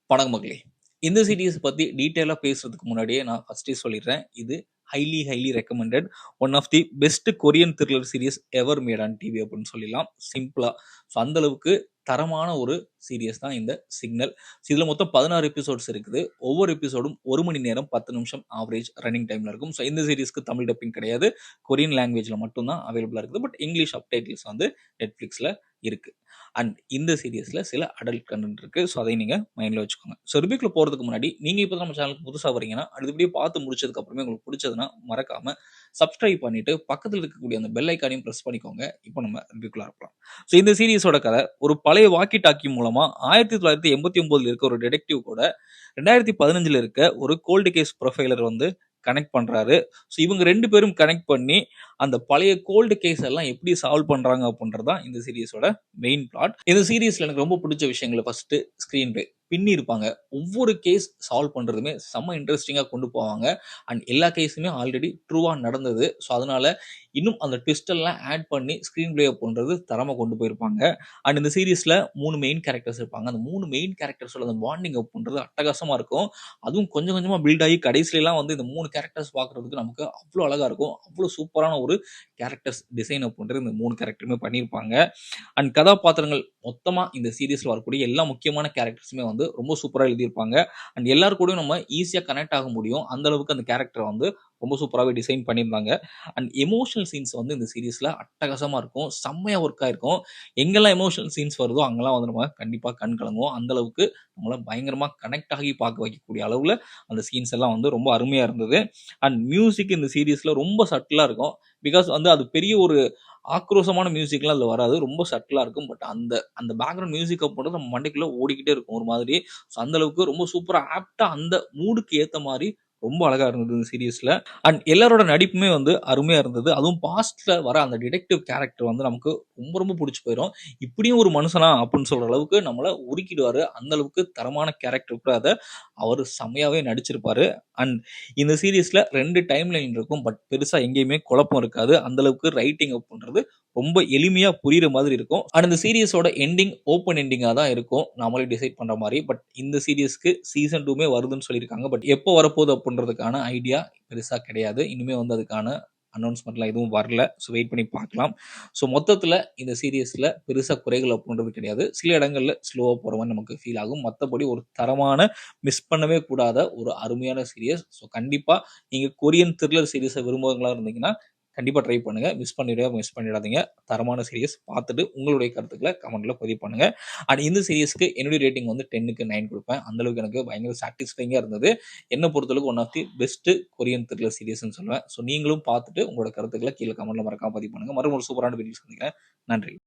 வணக்கம் மக்களே. இந்த சீரிஸ் பத்தி டீட்டெயிலா பேசுறதுக்கு முன்னாடியே நான் ஃபர்ஸ்ட்டே சொல்லிடுறேன். இது highly recommended. One of the best Korean thriller series ever made on TV அப்படின்னு சொல்லலாம். சிம்பிளா. ஸோ அந்த அளவுக்கு தரமான ஒரு சீரிஸ் தான் இந்த சிக்னல். இதுல மொத்தம் 16 எபிசோட்ஸ் இருக்குது. ஒவ்வொரு எபிசோடும் 1 மணி நேரம் 10 நிமிஷம் ஆவரேஜ் ரன்னிங் டைம்ல இருக்கும். ஸோ இந்த சீரிஸ்க்கு தமிழ் டப்பிங் கிடையாது. கொரியன் லாங்குவேஜ்ல மட்டும் தான் அவைலபிளா இருக்குது. பட் இங்கிலீஷ் சப்டைட்டில்ஸ் வந்து நெட்ஃபிளிக்ஸ்ல இருக்கு. அண்ட் இந்த சீரிஸ்ல சில அடல்ட் கண்டென்ட் இருக்கு. ஸோ அதை நீங்க மைண்ட்ல வச்சுக்கோங்க. ஸோ ரிவ்யூக்குள்ள போறதுக்கு முன்னாடி நீங்க இப்போ நம்ம சேனலுக்கு புதுசா வரீங்கன்னா அடுத்த வீடியோ பார்த்து முடிச்சதுக்கு அப்புறமே உங்களுக்கு பிடிச்சதுன்னா மறக்காம சப்ஸ்கிரைப் பண்ணிட்டு பக்கத்தில் இருக்கக்கூடிய அந்த பெல் ஐக்கானையும் பிரஸ் பண்ணிக்கோங்க. இப்போ நம்ம ரிவ்யூக்குள்ள இருக்கலாம். ஸோ இந்த சீரிஸோட கதை ஒரு பழைய வாக்கி டாக்கி மூலமா 1989 இருக்க ஒரு டிடெக்டிவ் கூட 2015 இருக்க ஒரு கோல்டு கேஸ் ப்ரொஃபைலர் வந்து கனெக்ட் பண்றாரு. ஸோ இவங்க 2 பேரும் கனெக்ட் பண்ணி அந்த பழைய கோல்டு கேஸ் எல்லாம் எப்படி சால்வ் பண்றாங்க அப்படின்றது தான் இந்த சீரிஸோட மெயின் பிளாட். இந்த சீரிஸ்ல எனக்கு ரொம்ப பிடிச்ச விஷயங்கள் ஃபர்ஸ்ட் ஸ்கிரீன் பிளே பின்னி இருப்பாங்க. ஒவ்வொரு கேஸ் சால்வ் பண்றதுமே செம்ம இன்ட்ரெஸ்டிங்கா கொண்டு போவாங்க. அண்ட் எல்லா கேஸுமே ஆல்ரெடி ட்ரூவா நடந்தது. ஸோ அதனால இன்னும் அந்த ட்விஸ்ட் எல்லாம் ஆட் பண்ணி ஸ்கிரீன் பிளே பண்றது தரமா கொண்டு போயிருப்பாங்க. அண்ட் இந்த சீரிஸ்ல 3 மெயின் கேரக்டர்ஸ் இருப்பாங்க. அந்த 3 மெயின் கேரக்டர்ஸோட அந்த பாண்டிங் அப் பண்றது அட்டகாசமா இருக்கும். அதுவும் கொஞ்சம் கொஞ்சமா பில்ட் ஆகி கடைசில எல்லாம் வந்து இந்த 3 கேரக்டர்ஸ் பார்க்கறதுக்கு நமக்கு அவ்வளோ அழகா இருக்கும். அவ்வளோ சூப்பரான ஒரு கேரக்டர்ஸ் டிசைன் அப் பண்றது இந்த 3 கேரக்டருமே பண்ணியிருப்பாங்க. அண்ட் கதாபாத்திரங்கள் மொத்தமா இந்த சீரிஸ்ல வரக்கூடிய எல்லா முக்கியமான கேரக்டர்ஸுமே வந்து ரொம்ப சூப்பரா எழுதியிருப்பாங்க. அண்ட் எல்லாரு கூடயும் நம்ம ஈஸியா கனெக்ட் ஆக முடியும். அந்த அளவுக்கு அந்த கேரக்டர் வந்து ரொம்ப சூப்பராகவே டிசைன் பண்ணியிருந்தாங்க. அண்ட் எமோஷனல் சீன்ஸ் வந்து இந்த சீரிஸ்ல அட்டகாசமா இருக்கும். செம்மையா ஒர்க் ஆயிருக்கும். எங்கெல்லாம் எமோஷனல் சீன்ஸ் வருதோ அங்கெல்லாம் வந்து நம்ம கண்டிப்பா கண் கலங்குவோம். அந்த அளவுக்கு நம்மள பயங்கரமா கனெக்ட் ஆகி பார்க்க வைக்கக்கூடிய அளவுல அந்த சீன்ஸ் எல்லாம் வந்து ரொம்ப அருமையா இருந்தது. அண்ட் மியூசிக் இந்த சீரிஸ்ல ரொம்ப சட்டிலா இருக்கும். பிகாஸ் வந்து அது பெரிய ஒரு ஆக்ரோஷமான மியூசிக்லாம் அதுல வராது. ரொம்ப சட்டிலா இருக்கும். பட் அந்த அந்த பேக்ரவுண்ட் மியூசிக் போட்டு நம்ம மண்டைக்குள்ள ஓடிக்கிட்டே இருக்கும் ஒரு மாதிரி. ஸோ அந்த அளவுக்கு ரொம்ப சூப்பரா ஆப்ட்டா அந்த மூடுக்கு ஏத்த மாரி ரொம்ப அழகா இருந்தது இந்த சீரிஸ்ல. அண்ட் எல்லாரோட நடிப்புமே வந்து அருமையா இருந்தது. அதுவும் பாஸ்ட்ல வர அந்த டிடெக்டிவ் கேரக்டர் வந்து நமக்கு ரொம்ப புடிச்சு போயிரும். இப்படியும் ஒரு மனுஷனா அப்படின்னு சொல்ற அளவுக்கு நம்மள உருக்கிடுவாரு. அந்த அளவுக்கு தரமான கேரக்டர் கூட அத அவரு செம்மையாவே நடிச்சிருப்பாரு. அண்ட் இந்த சீரிஸ்ல 2 டைம் லைன் இருக்கும். பட் பெருசா எங்கேயுமே குழப்பம் இருக்காது. அந்த அளவுக்கு ரைட்டிங் அப் பண்றது ரொம்ப எளிமையா புரியுற மாதிரி இருக்கும். அண்ட் இந்த சீரிஸோட எண்டிங் ஓப்பன் எண்டிங்கா தான் இருக்கும். நாமளே டிசைட் பண்ற மாரி. பட் இந்த சீரிஸ்க்கு சீசன் 2மே வருதுன்னு சொல்லியிருக்காங்க. பட் எப்போ வரப்போகுது அப்படின்றதுக்கான ஐடியா பெருசா கிடையாது. இனிமே வந்து அதுக்கான அனௌன்ஸ்மெண்ட்லாம் எதுவும் வரல. ஸோ வெயிட் பண்ணி பார்க்கலாம். ஸோ மொத்தத்துல இந்த சீரிஸ்ல பெருசா குறைகள் அப்படின்றது கிடையாது. சில இடங்கள்ல ஸ்லோவா போற மாரி நமக்கு ஃபீல் ஆகும். மத்தபடி ஒரு தரமான மிஸ் பண்ணவே கூடாத ஒரு அருமையான சீரிஸ். ஸோ கண்டிப்பா நீங்க கொரியன் த்ரில்லர் சீரிஸ விரும்புறவங்களா இருந்தீங்கன்னா கண்டிப்பா ட்ரை பண்ணுங்க. மிஸ் பண்ணிடாதீங்க. தரமான சீரிஸ் பார்த்துட்டு உங்களுடைய கருத்துக்கள கமெண்ட்ல பதிவு பண்ணுங்க. அண்ட் இந்த சீரிஸ்க்கு என்னுடைய ரேட்டிங் வந்து 10க்கு 9 குடுப்பேன். அந்த அளவுக்கு எனக்கு பயங்கர சாட்டிஸ்ஃபைங்கா இருந்தது. என்ன பொறுத்தளவுக்கு one of the best Korean thriller சீரிஸ்ன்னு சொல்லுவேன். ஸோ நீங்களும் பார்த்துட்டு உங்களோட கருத்துக்கள கீழ கமெண்ட்ல மறக்காம பதிவு பண்ணுங்க. மறுபடியும் ஒரு சூப்பரான வீடியோல சந்திக்கிறேன். நன்றி.